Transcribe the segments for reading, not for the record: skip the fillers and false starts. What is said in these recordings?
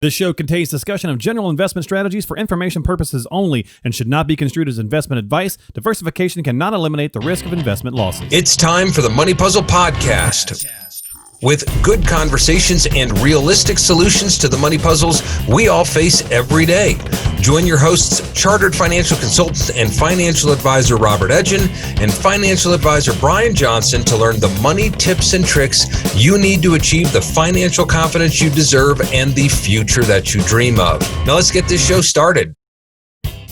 This show contains discussion of general investment strategies for information purposes only and should not be construed as investment advice. Diversification cannot eliminate the risk of investment losses. It's time for the Money Puzzle Podcast. With good conversations and realistic solutions to the money puzzles we all face every day. Join your hosts, Chartered Financial Consultant and Financial Advisor Robert Edgin and Financial Advisor Brian Johnson to learn the money tips and tricks you need to achieve the financial confidence you deserve and the future that you dream of. Now let's get this show started.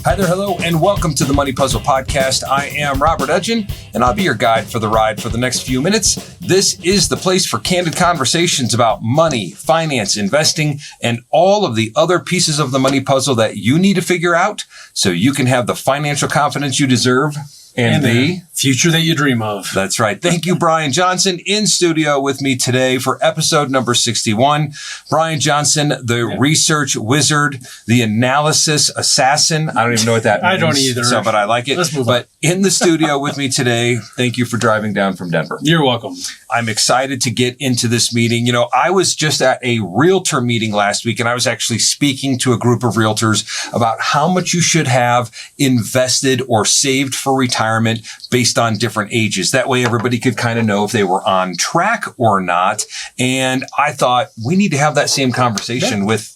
Hi there, hello, and welcome to the Money Puzzle Podcast. I am Robert Edgin, and I'll be your guide for the ride for the next few minutes. This is the place for candid conversations about money, finance, investing, and all of the other pieces of the money puzzle that you need to figure out so you can have the financial confidence you deserve and the future that you dream of. That's right. Thank you, Brian Johnson, in studio with me today for episode number 61. Brian Johnson, the research wizard, the analysis assassin. I don't even know what that means. I don't either. So, but I like it. Let's move on. In the studio with me today, thank you for driving down from Denver. You're welcome. I'm excited to get into this meeting. You know, I was just at a realtor meeting last week, and I was actually speaking to a group of realtors about how much you should have invested or saved for retirement based on different ages. That way everybody could kind of know if they were on track or not. And I thought we need to have that same conversation with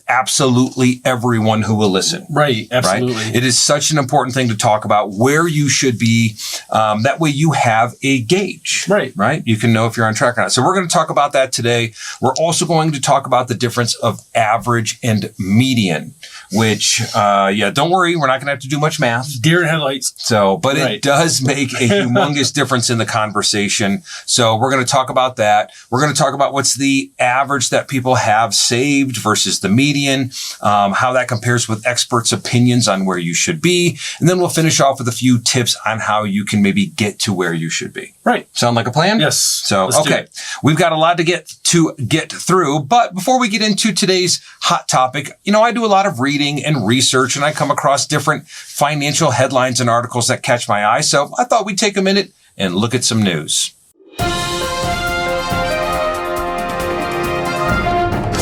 absolutely everyone who will listen. Right. Absolutely. Right? It is such an important thing to talk about where you should be. That way you have a gauge. Right. You can know if you're on track or not. So we're going to talk about that today. We're also going to talk about the difference of average and median, which, don't worry. We're not going to have to do much math. Deer in headlights. But it does make a humongous difference in the conversation. So we're going to talk about that. We're going to talk about what's the average that people have saved versus the median, how that compares with experts' opinions on where you should be. And then we'll finish off with a few tips on how you can maybe get to where you should be. Right. Sound like a plan? Yes. So, okay. We've got a lot to get through. But before we get into today's hot topic, you know, I do a lot of reading and research, and I come across different financial headlines and articles that catch my eye. So I thought we'd take a minute and look at some news.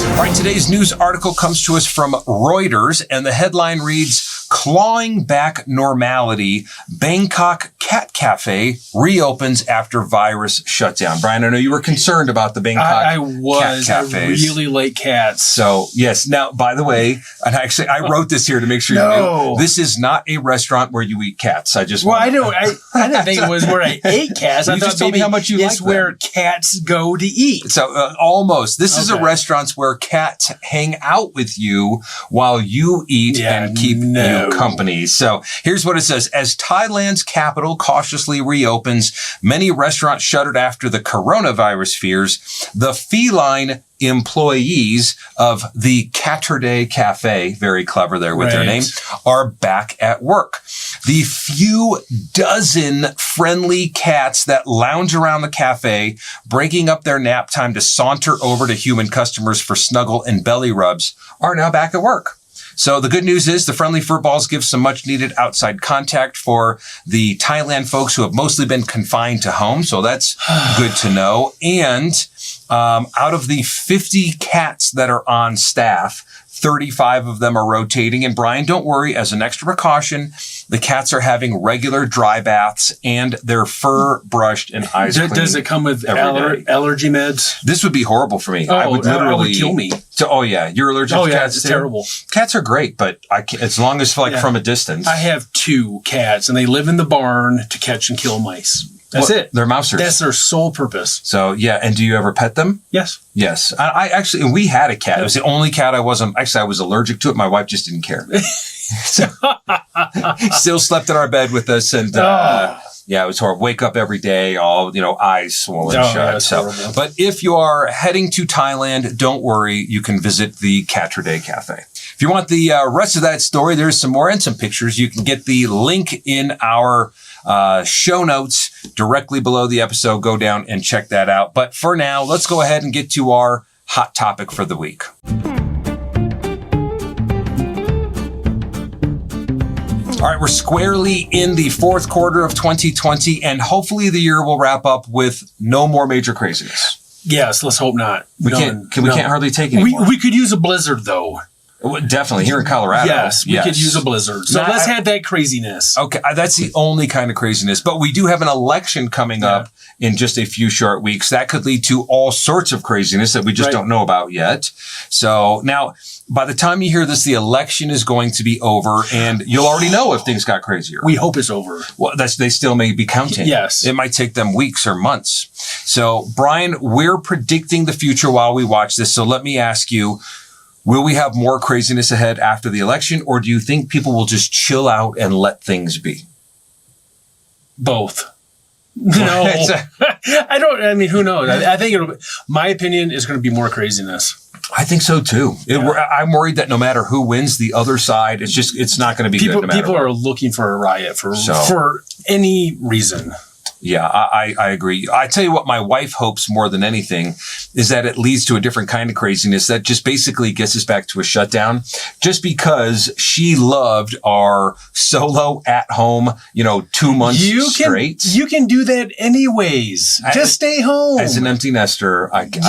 All right, today's news article comes to us from Reuters, and the headline reads, Clawing Back Normality, Bangkok Cat Cafe reopens after virus shutdown. Brian, I know you were concerned about the Bangkok cat cafes. I really like cats. So, yes. Now, by the way, and actually, I wrote this here to make sure you knew, this is not a restaurant where you eat cats. I didn't think it was where I ate cats. I thought maybe how much you it's where cats go to eat. So, almost. This is a restaurant where cats hang out with you while you eat and keep you company. So here's what it says. As Thailand's capital cautiously reopens, many restaurants shuttered after the coronavirus fears, the feline employees of the Catterday Cafe, very clever there with their name, are back at work. The few dozen friendly cats that lounge around the cafe, breaking up their nap time to saunter over to human customers for snuggle and belly rubs, are now back at work. So the good news is the friendly fur balls give some much needed outside contact for the Thailand folks who have mostly been confined to home. So that's good to know. And out of the 50 cats that are on staff, 35 of them are rotating. And Brian, don't worry, as an extra precaution, the cats are having regular dry baths and their fur brushed and eyes cleaned. Does it come with allergy meds? This would be horrible for me. I would literally kill me. So, you're allergic to cats? It's terrible. Cats are great, but as long as from a distance. I have 2 cats, and they live in the barn to catch and kill mice. That's it. They're mousers. That's their sole purpose. So, and do you ever pet them? Yes. Yes. I actually, we had a cat. It was the only cat I was allergic to it. My wife just didn't care. So, still slept in our bed with us. And, it was horrible. Wake up every day, all, eyes swollen shut. Horrible. But if you are heading to Thailand, don't worry. You can visit the Catterday Cafe. If you want the rest of that story, there's some more and some pictures. You can get the link in our show notes directly below the episode. Go down and check that out. But for now, let's go ahead and get to our hot topic for the week. All right, we're squarely in the fourth quarter of 2020, and hopefully the year will wrap up with no more major craziness. Yes, let's hope not. We can't hardly take it anymore. We could use a blizzard, though. Definitely here in Colorado. Yes, we could use a blizzard. So let's have that craziness. Okay, that's the only kind of craziness. But we do have an election coming up in just a few short weeks. That could lead to all sorts of craziness that we just don't know about yet. So now, by the time you hear this, the election is going to be over, and you'll already know if things got crazier. We hope it's over. Well, they still may be counting. Yes. It might take them weeks or months. So, Brian, we're predicting the future while we watch this. So let me ask you, will we have more craziness ahead after the election, or do you think people will just chill out and let things be? Both. No. I mean, who knows? I think my opinion is going to be more craziness. I think so too. I'm worried that no matter who wins the other side, it's not going to be good. No people are looking for a riot for any reason. Yeah, I agree. I tell you what, my wife hopes more than anything is that it leads to a different kind of craziness that just basically gets us back to a shutdown, just because she loved our solo at home, 2 months straight. You can do that anyways. Just stay home. As an empty nester, I can.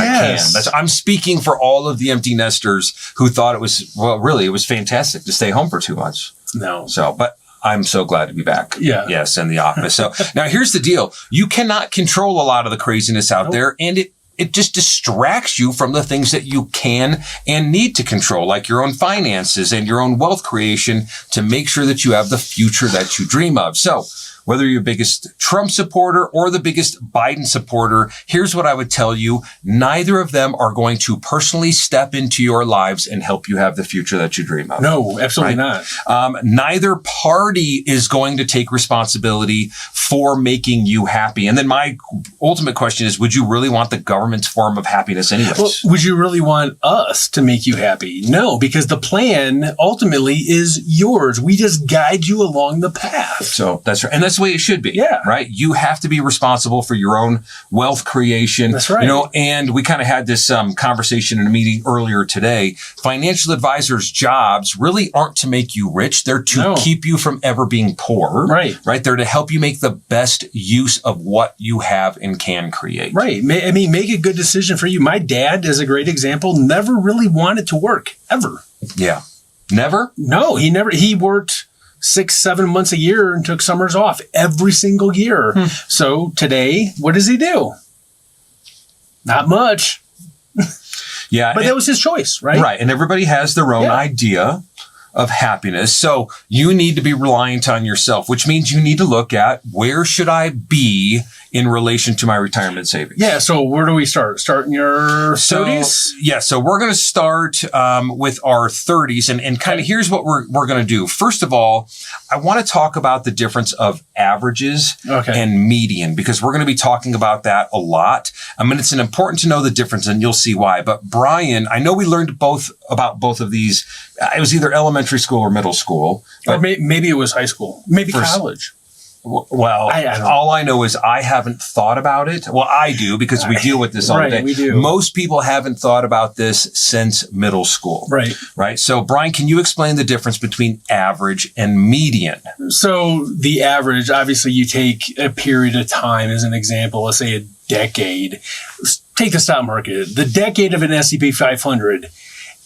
I'm speaking for all of the empty nesters who thought it was fantastic to stay home for 2 months. No. But I'm so glad to be back. Yeah. Yes, in the office. So now here's the deal. You cannot control a lot of the craziness out there, and it just distracts you from the things that you can and need to control, like your own finances and your own wealth creation to make sure that you have the future that you dream of. So whether you're the biggest Trump supporter or the biggest Biden supporter, here's what I would tell you. Neither of them are going to personally step into your lives and help you have the future that you dream of. No, absolutely not. Neither party is going to take responsibility for making you happy. And then my ultimate question is, would you really want the government's form of happiness anyways? Well, would you really want us to make you happy? No, because the plan ultimately is yours. We just guide you along the path. So that's right. And that's the way it should be. Yeah. Right. You have to be responsible for your own wealth creation. That's right. And we kind of had this conversation in a meeting earlier today. Financial advisors' jobs really aren't to make you rich. They're to keep you from ever being poor. Right. Right. They're to help you make the best use of what you have and can create. Right. I mean, make a good decision for you. My dad is a great example. Never really wanted to work ever. Yeah. Never? No, he never. He worked 6-7 months a year and took summers off every single year. So today, what does he do? Not much. Yeah. But that was his choice, right? Right. And everybody has their own idea of happiness. So you need to be reliant on yourself, which means you need to look at where should I be in relation to my retirement savings. Yeah. So where do we start? Start in your 30s? Yeah. So we're going to start with our 30s and kind of here's what we're going to do. First of all, I want to talk about the difference of averages and median, because we're going to be talking about that a lot. I mean, it's important to know the difference and you'll see why. But Brian, I know we learned about both of these. It was either elementary school or middle school. Or maybe it was high school. Maybe college. Well, all I know is I haven't thought about it. Well, I do because we deal with this all day. We do. Most people haven't thought about this since middle school. Right. So, Brian, can you explain the difference between average and median? So the average, obviously you take a period of time as an example, let's say a decade. Take the stock market. The decade of an S&P 500.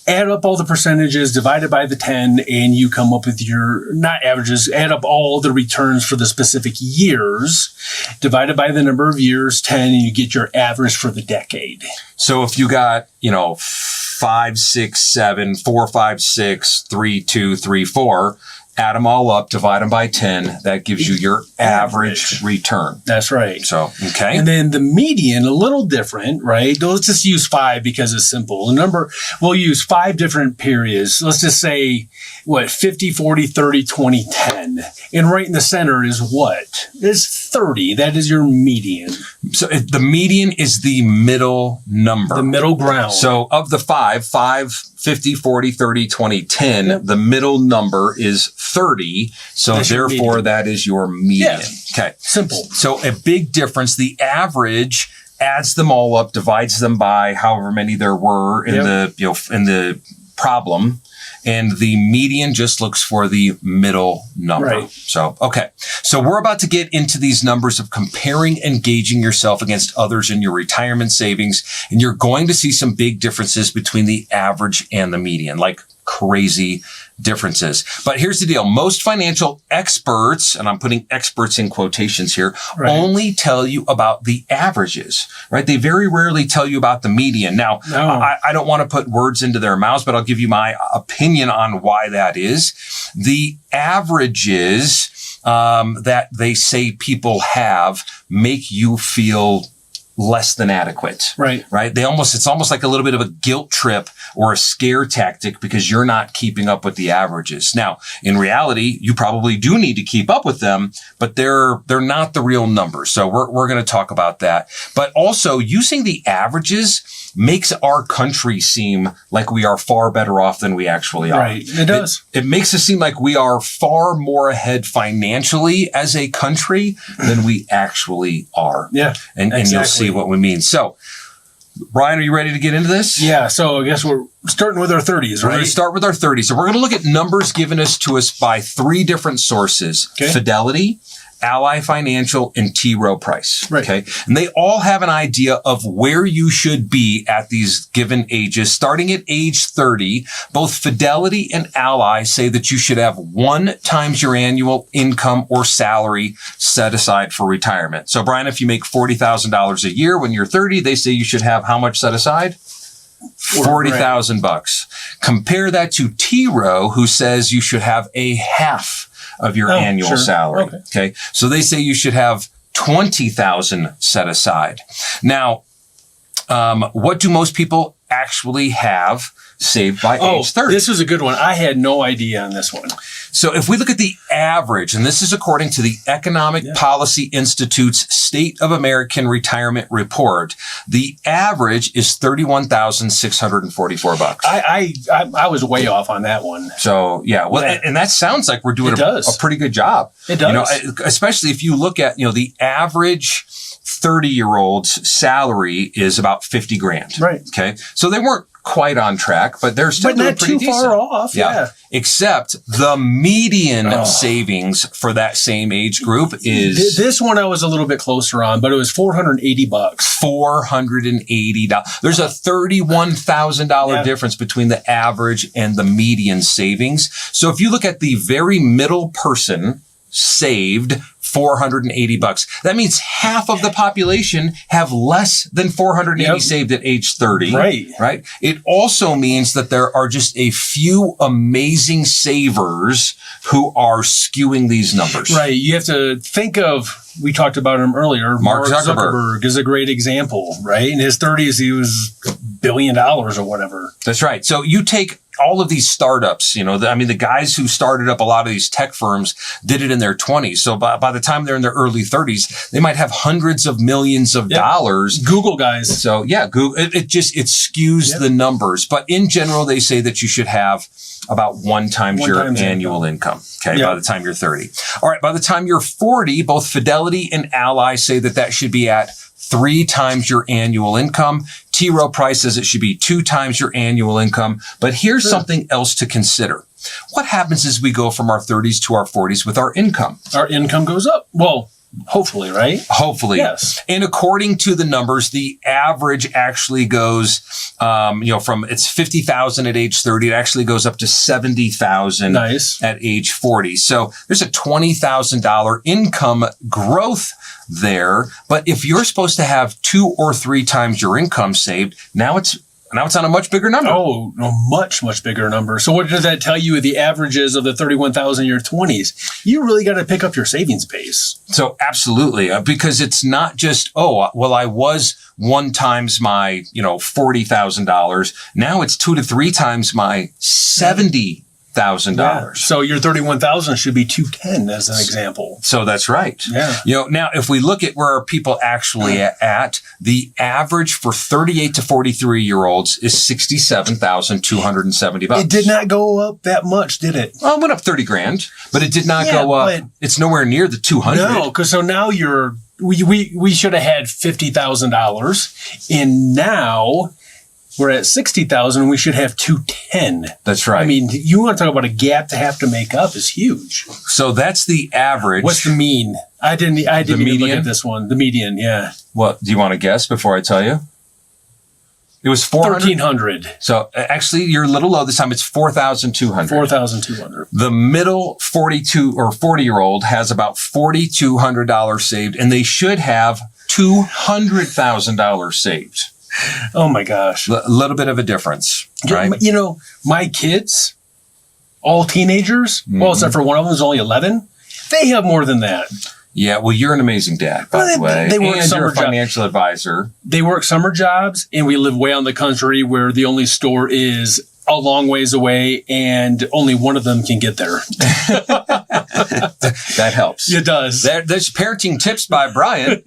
Add up all the percentages, divide it by the 10, and you come up with your, not averages, add up all the returns for the specific years, divide it by the number of years, 10, and you get your average for the decade. So if you got, 5, 6, 7, 4, 5, 6, 3, 2, 3, 4, add them all up, divide them by 10. That gives you your average return. That's right. So, okay. And then the median, a little different, right? Let's just use 5 because it's simple. The number, we'll use 5 different periods. Let's just say, 50, 40, 30, 20, 10. And right in the center is what? It's 30. That is your median. So the median is the middle number. The middle ground. So of the 5, 50, 40, 30, 20, 10, the middle number is 30. So therefore, that is your median. Yeah. Okay. Simple. So a big difference. The average adds them all up, divides them by however many there were in the problem. And the median just looks for the middle number. Right. So, okay. So we're about to get into these numbers of comparing and gauging yourself against others in your retirement savings. And you're going to see some big differences between the average and the median, like crazy differences. But here's the deal. Most financial experts, and I'm putting experts in quotations here, only tell you about the averages, right? They very rarely tell you about the median. Now, I don't want to put words into their mouths, but I'll give you my opinion on why that is. The averages that they say people have make you feel less than adequate. Right. It's almost like a little bit of a guilt trip or a scare tactic because you're not keeping up with the averages. Now, in reality, you probably do need to keep up with them, but they're not the real numbers. So we're going to talk about that. But also using the averages makes our country seem like we are far better off than we actually are. Right. It does. It makes us seem like we are far more ahead financially as a country than we actually are. Yeah. And you'll see what we mean. So, Brian, are you ready to get into this? Yeah. So I guess we're starting with our 30s, right? We're going to start with our 30s. So we're going to look at numbers given to us by 3 different sources. Okay. Fidelity, Ally Financial, and T. Rowe Price. Right. Okay. And they all have an idea of where you should be at these given ages. Starting at age 30, both Fidelity and Ally say that you should have 1 times your annual income or salary set aside for retirement. So, Brian, if you make $40,000 a year when you're 30, they say you should have how much set aside? $40,000. Compare that to T. Rowe, who says you should have a half of your annual salary. Okay. So they say you should have 20,000 set aside. Now, what do most people actually have saved by age 30? This is a good one. I had no idea on this one. So if we look at the average, and this is according to the Economic Policy Institute's State of American Retirement Report, the average is $31,644. I was way off on that one. So and that sounds like we're doing a pretty good job. It does. You know, especially if you look at, the average 30-year-old's salary is about $50,000. Right. Okay. So they weren't quite on track, but they're still doing pretty decent. Not too far off. Yeah. Except the median savings for that same age group is this one I was a little bit closer on, but it was $480. $480. There's a $31,000 difference between the average and the median savings. So if you look at the very middle person saved $480. That means half of the population have less than $480 saved at age 30. Right. It also means that there are just a few amazing savers who are skewing these numbers. Right. You have to think of, we talked about him earlier. Mark Zuckerberg is a great example, right? In his 30s, he was $1 billion or whatever. That's right. So you take all of these startups, the guys who started up a lot of these tech firms did it in their 20s. So by the time they're in their early 30s, they might have hundreds of millions of dollars. Google guys. So Google, it skews the numbers. But in general, they say that you should have about 1 times your annual income. Okay. By the time you're 30. All right. By the time you're 40, both Fidelity and Ally say that should be at 3 times your annual income. T. Rowe Price says it should be 2 times your annual income. But here's something else to consider. What happens as we go from our 30s to our 40s with our income? Our income goes up. Well, hopefully, right? Hopefully. Yes. And according to the numbers, the average actually goes, from it's 50,000 at age 30, it actually goes up to 70,000 at age 40. So there's a $20,000 income growth there. But if you're supposed to have 2 or 3 times your income saved, now it's on a much bigger number. Oh, a much, much bigger number. So what does that tell you with the averages of the 31,000 in your 20s? You really got to pick up your savings base. So absolutely, because it's not just, I was 1 times my, $40,000. Now it's 2 to 3 times my $70,000. So your 31,000 should be 210 as an example. So that's right. Yeah. Now if we look at where are people actually at, the average for 38 to 43-year-olds is $67,270. It did not go up that much, did it? Well, it went up $30,000, but it did not go up. It's nowhere near the 200. No, because so now we should have had $50,000, and now We're at 60,000. We should have 210. That's right. I mean, you want to talk about a gap to have to make up is huge. So that's the average. What's the mean? I didn't even look at this one. The median, yeah. What do you want to guess before I tell you? It was 1,300. So actually, you're a little low this time. It's 4,200. 4,200. The middle 42 or 40-year-old has about $4,200 saved, and they should have $200,000 saved. Oh my gosh. A little bit of a difference, right? You know, my kids, all teenagers, well, except for one of them who's only 11, they have more than that. Yeah, well, you're an amazing dad, by the way. They work and you're a financial advisor. They work summer jobs, and we live way out in the country where the only store is a long ways away, and only one of them can get there. That helps. It does. There's parenting tips by Brian.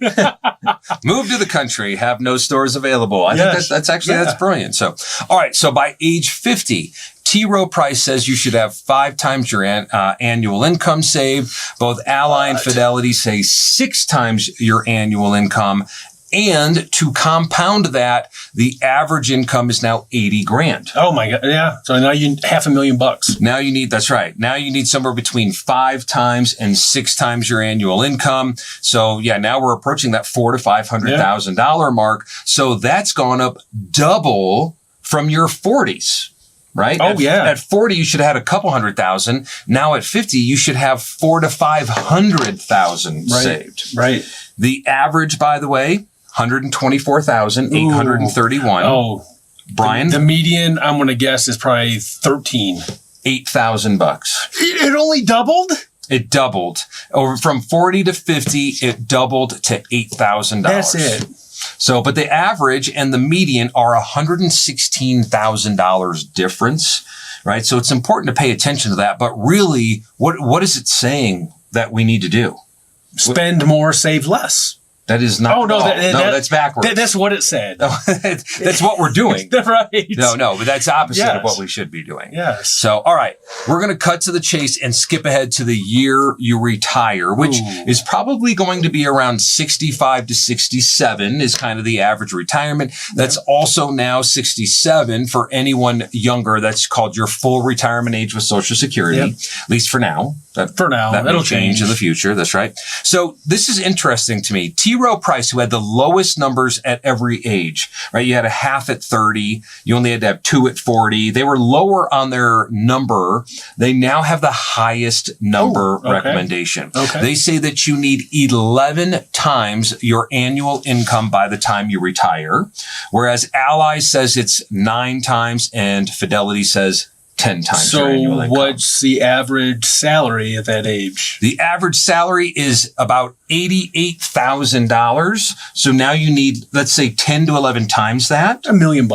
Move to the country, have no stores available. I think that's brilliant. So, all right. So by age 50, T. Rowe Price says you should have 5 times your annual income saved. Both Ally and Fidelity say 6 times your annual income. And to compound that, the average income is now 80 grand. Oh my God. Yeah. So now you $500,000. Now you need, that's right. Now you need somewhere between 5 times and 6 times your annual income. So yeah, now we're approaching that $400,000 to $500,000 mark. So that's gone up double from your 40s. Right? Oh, yeah. At 40, you should have had a couple 100,000. Now at 50, you should have 400,000 to 500,000 saved. Right. The average, by the way, 124,831. Oh, Brian, the median, I'm going to guess, is probably 13. $8,000. It only doubled? It doubled. Over from 40 to 50, it doubled to $8,000. That's it. So, but the average and the median are $116,000 difference, right? So it's important to pay attention to that. But really, what is it saying that we need to do? Spend more, save less. That is not. Oh, no, that's backwards. That's what it said. That's what we're doing. Right. No, but that's opposite of what we should be doing. Yes. So, all right, we're going to cut to the chase and skip ahead to the year you retire, which is probably going to be around 65 to 67 is kind of the average retirement. That's also now 67 for anyone younger. That's called your full retirement age with Social Security, at least for now. That may change in the future. That's right. So this is interesting to me. T. Rowe Price, who had the lowest numbers at every age, right? You had a half at 30. You only had to have 2 at 40. They were lower on their number. They now have the highest number recommendation. Okay. They say that you need 11 times your annual income by the time you retire, whereas Ally says it's 9 times and Fidelity says 10 times your annual income. So what's the average salary at that age? The average salary is about $88,000. So now you need, let's say 10 to 11 times that. $1 million.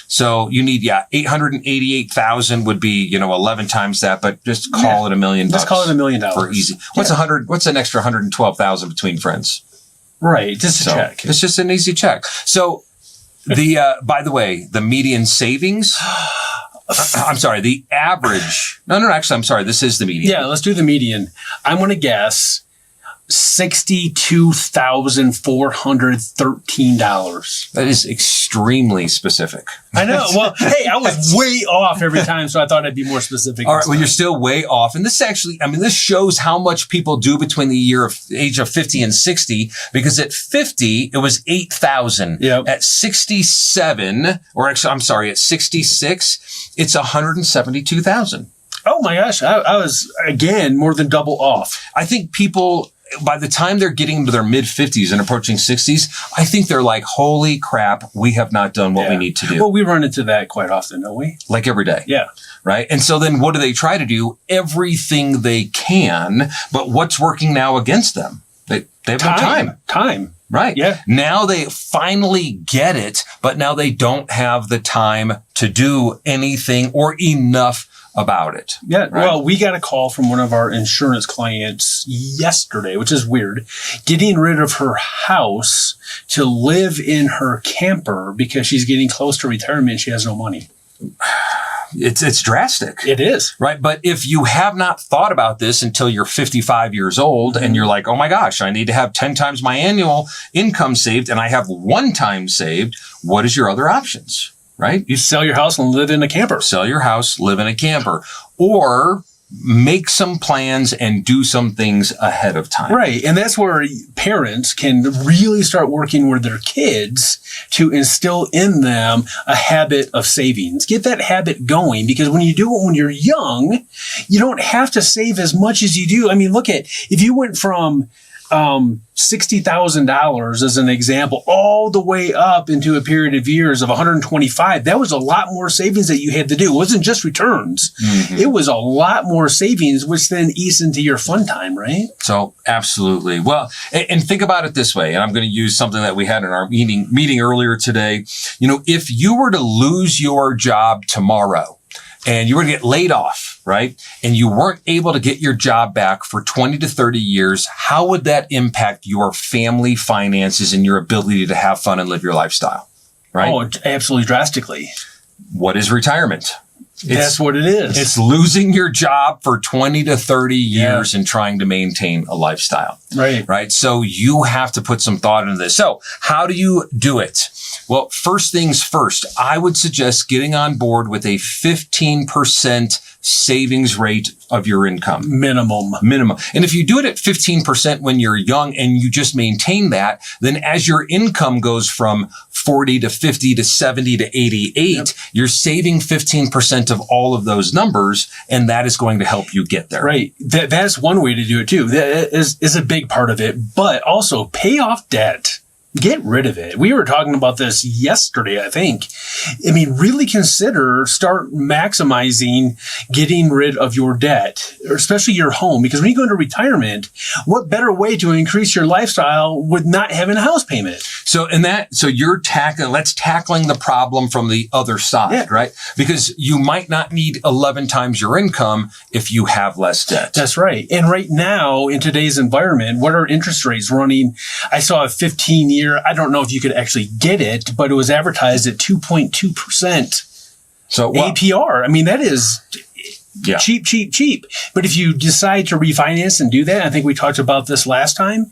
So you need, 888,000 would be, 11 times that, but just call it $1 million. Let's call it $1 million. For easy. What's an extra 112,000 between friends? Right. Just a check. It's just an easy check. So by the way, the median savings, I'm sorry, the average. No, actually, I'm sorry. This is the median. Yeah, let's do the median. I'm going to guess $62,413. That is extremely specific. I know. Well, hey, I was way off every time, so I thought I'd be more specific. All right. Well, you're still way off. And this actually, this shows how much people do between the age of 50 and 60, because at 50, it was 8,000. Yep. At 67, or actually, I'm sorry, at 66, it's 172,000. Oh my gosh. I was, again, more than double off. I think people, by the time they're getting into their mid 50s and approaching 60s, I think they're like, holy crap, we have not done what we need to do. Well, we run into that quite often, don't we? Like every day. Yeah. Right. And so then what do they try to do? Everything they can, but what's working now against them? They have no time. Time. Right. Yeah. Now they finally get it, but now they don't have the time to do anything or enough about it. Yeah. Right? Well, we got a call from one of our insurance clients yesterday, which is weird, getting rid of her house to live in her camper because she's getting close to retirement. She has no money. It's drastic. It is. Right. But if you have not thought about this until you're 55 years old and you're like, oh my gosh, I need to have 10 times my annual income saved and I have 1 time saved, what is your other options? right? You sell your house and live in a camper. Sell your house, live in a camper. Or make some plans and do some things ahead of time. Right. And that's where parents can really start working with their kids to instill in them a habit of savings. Get that habit going, because when you do it when you're young, you don't have to save as much as you do. I mean, look at, if you went from $60,000 as an example, all the way up into a period of years of 125, that was a lot more savings that you had to do. It wasn't just returns. Mm-hmm. It was a lot more savings, which then eats into your fun time, right? So absolutely. Well, and think about it this way, and I'm going to use something that we had in our meeting earlier today. If you were to lose your job tomorrow, and you were to get laid off, right? And you weren't able to get your job back for 20 to 30 years, how would that impact your family finances and your ability to have fun and live your lifestyle, right? Oh, absolutely drastically. What is retirement? That's what it is. It's losing your job for 20 to 30 years and trying to maintain a lifestyle. Right. So you have to put some thought into this. So how do you do it? Well, first things first, I would suggest getting on board with a 15% savings rate of your income. Minimum. And if you do it at 15% when you're young and you just maintain that, then as your income goes from 40 to 50 to 70 to 88, you're saving 15% of all of those numbers, and that is going to help you get there. Right. That's one way to do it too. That is a big part of it, but also pay off debt. Get rid of it. We were talking about this yesterday, I think. I mean, really start maximizing getting rid of your debt, or especially your home, because when you go into retirement, what better way to increase your lifestyle with not having a house payment? So you're tackling the problem from the other side, right? Because you might not need 11 times your income if you have less debt. That's right. And right now in today's environment, what are interest rates running? I saw a 15-year, I don't know if you could actually get it, but it was advertised at 2.2%. So APR. I mean, that is cheap. But if you decide to refinance and do that, I think we talked about this last time.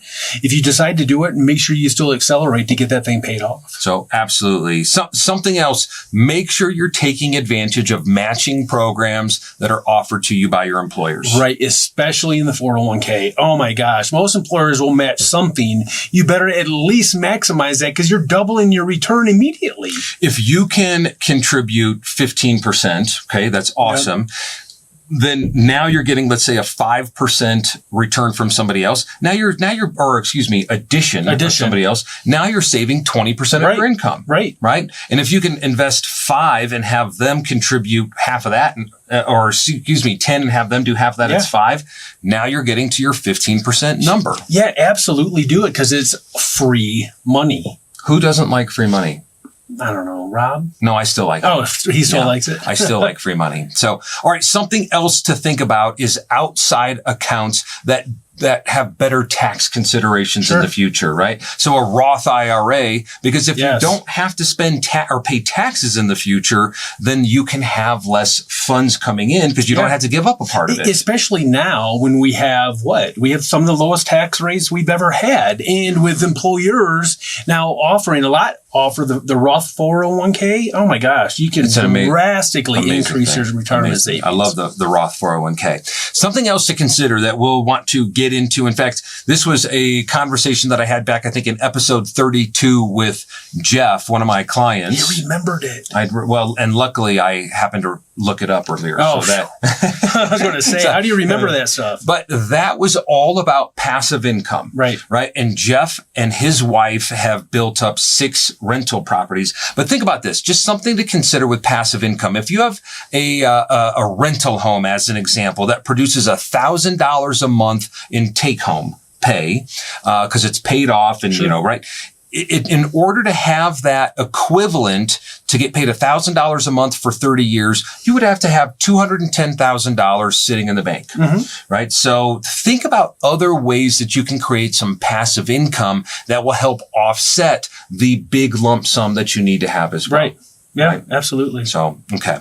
If you decide to do it, make sure you still accelerate to get that thing paid off. So absolutely. Something else, make sure you're taking advantage of matching programs that are offered to you by your employers. Right. Especially in the 401k. Oh my gosh. Most employers will match something. You better at least maximize that, because you're doubling your return immediately. If you can contribute 15%, okay, that's awesome. Yep. Then now you're getting, let's say, a 5% return from somebody else. Addition from somebody else. Now you're saving 20% of your income. Right. And if you can invest 5 and have them contribute half of that, 10 and have them do half of that, it's 5. Now you're getting to your 15% number. Yeah, absolutely do it, because it's free money. Who doesn't like free money? I don't know, Rob? No, I still like it. Oh, he still likes it. I still like free money. So, all right, something else to think about is outside accounts that have better tax considerations in the future, right? So a Roth IRA, because if you don't have to spend or pay taxes in the future, then you can have less funds coming in because you don't have to give up a part of it. Especially now when we have some of the lowest tax rates we've ever had. And with employers now offer the Roth 401k. Oh my gosh, you can drastically increase your retirement savings. I love the Roth 401k. Something else to consider that we'll want to get into. In fact, this was a conversation that I had back, I think, in episode 32 with Jeff, one of my clients. You remembered it. And luckily I happened to look it up earlier. Oh, so that I was going to say, how do you remember that stuff? But that was all about passive income. Right. And Jeff and his wife have built up 6 rental properties. But think about this, just something to consider with passive income. If you have a rental home, as an example, that produces $1,000 a month in take-home pay, because it's paid off and, in order to have that equivalent to get paid $1,000 a month for 30 years, you would have to have $210,000 sitting in the bank, right? So think about other ways that you can create some passive income that will help offset the big lump sum that you need to have as well. Right. Yeah, absolutely. So, okay.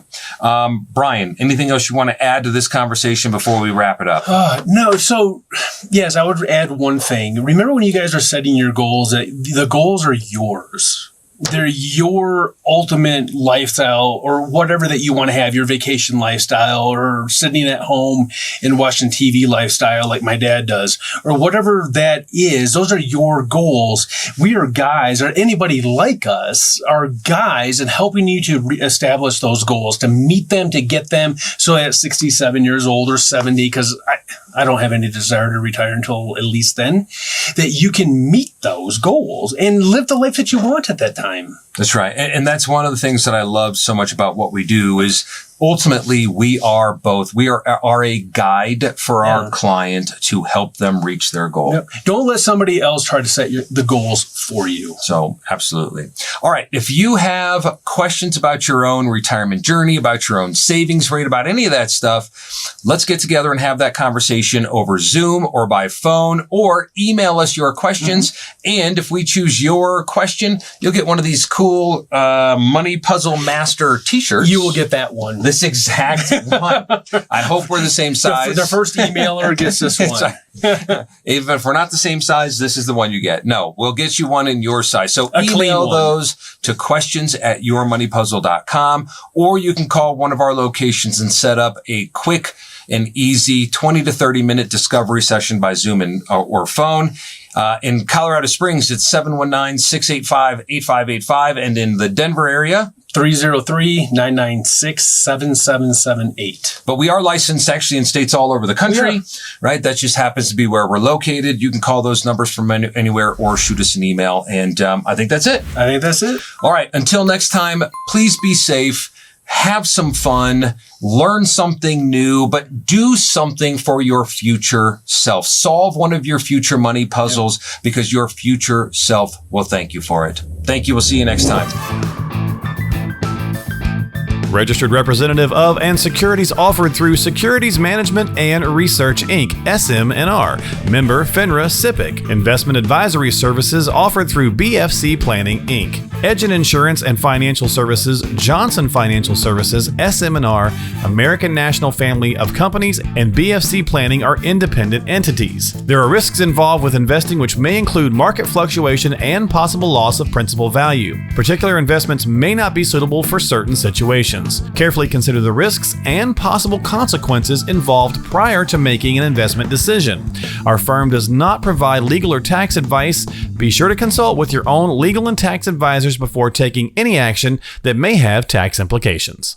Brian, anything else you want to add to this conversation before we wrap it up? No. So, yes, I would add one thing. Remember when you guys are setting your goals, that the goals are yours. They're your ultimate lifestyle or whatever that you want to have, your vacation lifestyle or sitting at home and watching TV lifestyle like my dad does, or whatever that is. Those are your goals. We are guys, or anybody like us are guys in helping you to establish those goals, to meet them, to get them. So at 67 years old or 70, because I don't have any desire to retire until at least then, that you can meet those goals and live the life that you want at that time. That's right. And that's one of the things that I love so much about what we do is ultimately we are a guide for our client to help them reach their goal. Yep. Don't let somebody else try to set the goals for you. So absolutely. All right. If you have questions about your own retirement journey, about your own savings rate, about any of that stuff, let's get together and have that conversation over Zoom or by phone, or email us your questions. Mm-hmm. And if we choose your question, you'll get one of these cool Money Puzzle Master t-shirts. You will get that one. This exact one. I hope we're the same size. The first emailer gets this one. Even if we're not the same size, this is the one you get. No, we'll get you one in your size. So email those to questions@yourmoneypuzzle.com, or you can call one of our locations and set up a quick and easy 20 to 30 minute discovery session by Zoom or phone. In Colorado Springs, it's 719-685-8585. And in the Denver area, 303-996-7778. But we are licensed actually in states all over the country, right? That just happens to be where we're located. You can call those numbers from anywhere or shoot us an email. And I think that's it. All right. Until next time, please be safe. Have some fun, learn something new, but do something for your future self. Solve one of your future money puzzles because your future self will thank you for it. Thank you. We'll see you next time. Registered representative of and securities offered through Securities Management and Research, Inc., SM&R. Member FINRA SIPC. Investment advisory services offered through BFC Planning, Inc. Edgen Insurance and Financial Services, Johnson Financial Services, SM&R, American National Family of Companies, and BFC Planning are independent entities. There are risks involved with investing which may include market fluctuation and possible loss of principal value. Particular investments may not be suitable for certain situations. Carefully consider the risks and possible consequences involved prior to making an investment decision. Our firm does not provide legal or tax advice. Be sure to consult with your own legal and tax advisors before taking any action that may have tax implications.